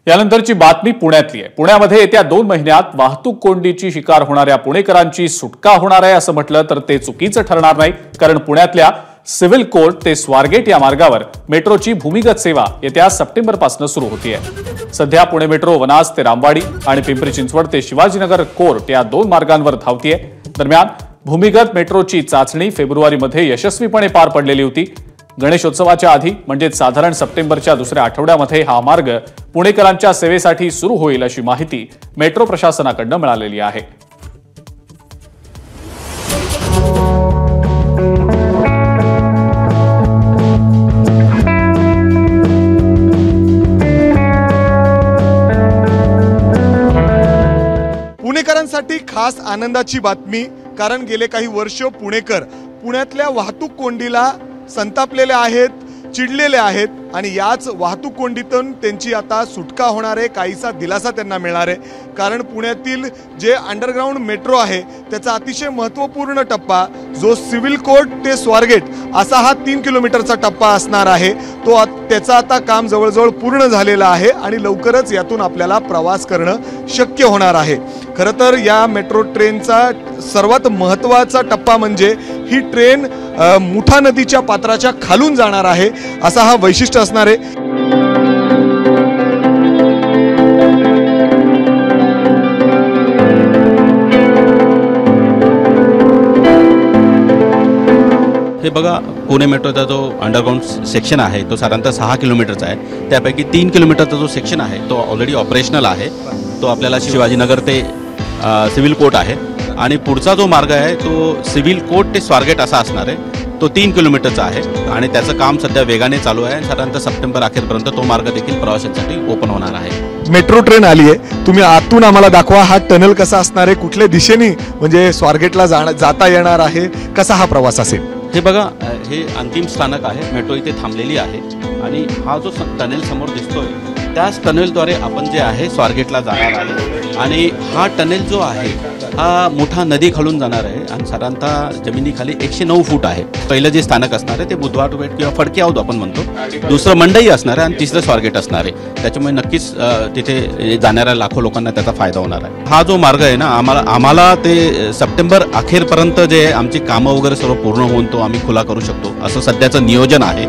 यानंतरची बातमी पुण्यातली आहे। पुण्यामध्ये येत्या 2 महिन्यात वाहतूक कोंडीची शिकार होणाऱ्या पुणेकरांची सुटका होणार आहे असं म्हटलं तर ते चुकीचं ठरणार नाही, कारण पुण्यातल्या सिव्हिल कोर्ट ते स्वारगेट या मार्गावर मेट्रोची भूमिगत सेवा येत्या सप्टेंबरपासून सुरू होतीये। सध्या पुणे मेट्रो वनाज ते रामवाडी आणि पिंपरी चिंचवड ते शिवाजीनगर कोर्ट या 2 मार्गांवर धावतीये। दरम्यान भूमिगत मेट्रोची चाचणी फेब्रुवारीमध्ये यशस्वीपणे पार पडलेली होती। गणेशोत्सवाच्या आधी म्हणजे साधारण सप्टेंबरच्या दुसऱ्या आठवड्यामध्ये हा मार्ग पुणेकरांच्या सेवेसाठी सुरू होईल अशी माहिती मेट्रो प्रशासनाकडून मिळालेली आहे। पुणेकरांसाठी खास आनंदाची बातमी, कारण गेले काही वर्ष पुणेकर पुण्यातल्या वाहतूक कोंडीला संतापलेले आहेत, चिडलेले आहेत आणि याच वाहतूक कोंडीतून त्यांची आता सुटका होणार आहे, काहीसा दिलासा त्यांना मिळणार आहे। कारण पुण्यातील जे अंडरग्राउंड मेट्रो आहे त्याचा अतिशय महत्त्वपूर्ण टप्पा जो सिव्हिल कोर्ट ते स्वारगेट असा हा 3 किलोमीटरचा टप्पा असणार आहे, तो त्याचा आता काम जवळजवळ पूर्ण झालेला आहे आणि लवकरच यातून आपल्याला प्रवास करणं शक्य होणार आहे। खरं तर या मेट्रो ट्रेनचा सर्वात महत्त्वाचा टप्पा म्हणजे ही ट्रेन मुठा नदीच्या पात्राच्या खालून जाणार आहे, असा हा वैशिष्ट्य असणार आहे। हे बघा, पुणे मेट्रोचा जो अंडरग्राउंड सेक्शन आहे तो साधारणतः 6 किलोमीटरचा आहे। त्यापैकी 3 किलोमीटरचा जो सेक्शन आहे तो ऑलरेडी ऑपरेशनल आहे, तो आपल्याला शिवाजीनगर ते सिव्हिल कोर्ट आहे आणि पुढचा जो मार्ग आहे तो सिव्हिल कोर्ट ते स्वारगेट असा असणार आहे, तो 3 किलोमीटरचा आहे आणि त्याचं काम सध्या वेगाने चालू आहे। साधारणतः सप्टेंबर अखेरपर्यंत तो मार्ग देखील प्रवाशांसाठी ओपन होणार आहे। मेट्रो ट्रेन आली आहे, तुम्ही आतून आम्हाला दाखवा हा टनल कसा असणार आहे, कुठल्या दिशेने म्हणजे स्वारगेटला जाता येणार आहे, कसा हा प्रवास असेल। हे बघा, हे अंतिम स्थानक आहे, मेट्रो इथे थांबलेली आहे आणि हा जो टनेल समोर दिसतोय त्याच टनेलद्वारे आपण जे आहे स्वारगेटला जाणार आहे आणि हा टनेल जो आहे हा मुठा नदी खालून जाणार आहे आणि साधारणतः जमिनीखाली 109 फूट आहे। पहिलं जे स्थानक असणार आहे ते बुधवार पेठ किंवा फडके आहोत आपण म्हणतो, दुसरं मंडई असणार आहे आणि तिसरं स्वारगेट असणार आहे। त्याच्यामुळे नक्कीच तिथे जाणाऱ्या लाखो लोकांना त्याचा फायदा होणार आहे। हा जो मार्ग आहे ना, आम्हाला ते सप्टेंबर अखेरपर्यंत जे आमची कामं वगैरे सर्व पूर्ण होऊन तो आम्ही खुला करू शकतो असं सध्याचं नियोजन आहे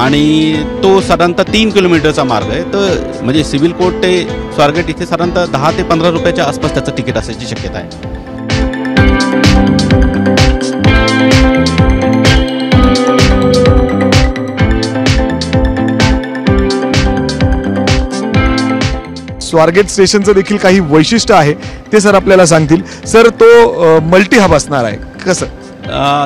आणि तो साधारणतः 3 किलोमीटरचा मार्ग आहे। तर म्हणजे सिव्हिल कोर्ट ते स्वारगेट इथे साधारणतः 10 ते 15 रुपयाच्या आसपास त्याचं तिकीट असायची शक्यता आहे। स्वारगेट स्टेशनचं देखील काही वैशिष्ट्य आहे ते सर आपल्याला सांगतील। सर, तो मल्टी हब असणार आहे, कसं?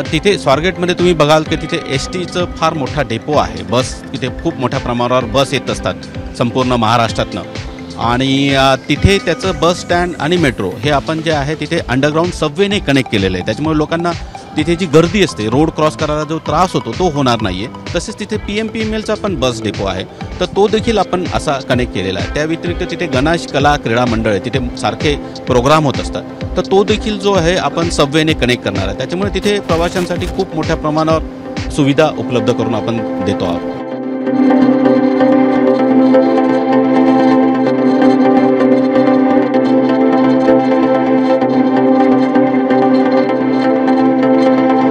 तिथे स्वारगेटमध्ये तुम्ही बघाल की तिथे एसटीचं फार मोठा डेपो आहे, बस तिथे खूप मोठ्या प्रमाणावर बस येत असतात संपूर्ण महाराष्ट्रातनं आणि तिथे त्याचं बस स्टँड आणि मेट्रो हे आपण जे आहे तिथे अंडरग्राउंड सबवेने कनेक्ट केलेलं आहे। त्याच्यामुळे लोकांना तिथे जी गर्दी असते, रोड क्रॉस करायला जो त्रास होतो तो होणार नाही आहे। तसेच तिथे PMPMLचा पण बस डेपो आहे, तर तो देखील आपण असा कनेक्ट केलेला आहे। त्या व्यतिरिक्त तिथे गणेश कला क्रीडा मंडळ आहे, तिथे सारखे प्रोग्राम होत असतात, तर तो देखील जो आहे आपण सबवेने कनेक्ट करणार आहे। त्याच्यामुळे तिथे प्रवाशांसाठी खूप मोठ्या प्रमाणावर सुविधा उपलब्ध करून आपण देतो आहोत।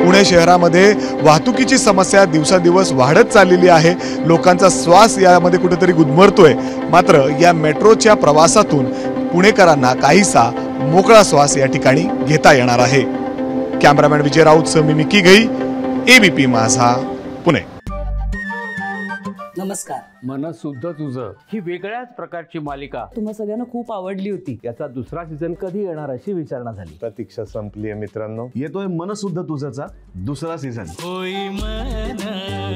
पुणे शहरामध्ये वाहतुकीची समस्या दिवसादिवस वाढत चाललेली आहे, लोकांचा श्वास यामध्ये कुठेतरी गुदमरतोय। मात्र या मेट्रोच्या प्रवासातून पुणेकरांना काहीसा मोकळा श्वास या ठिकाणी घेता येणार आहे। कॅमेरामॅन विजय राऊतसह मी मिकी घई, ABP माझा, पुणे। नमस्कार। मनसुद्धा तुझं ही वेगळ्याच प्रकारची मालिका तुम्हा सगळ्यांना खूप आवडली होती। याचा दुसरा सीझन कधी येणार अशी विचारणा झाली। प्रतीक्षा संपली आहे मित्रांनो, येतोय मनसुद्धा तुझाचा दुसरा सीझन। होय मनसुद्धा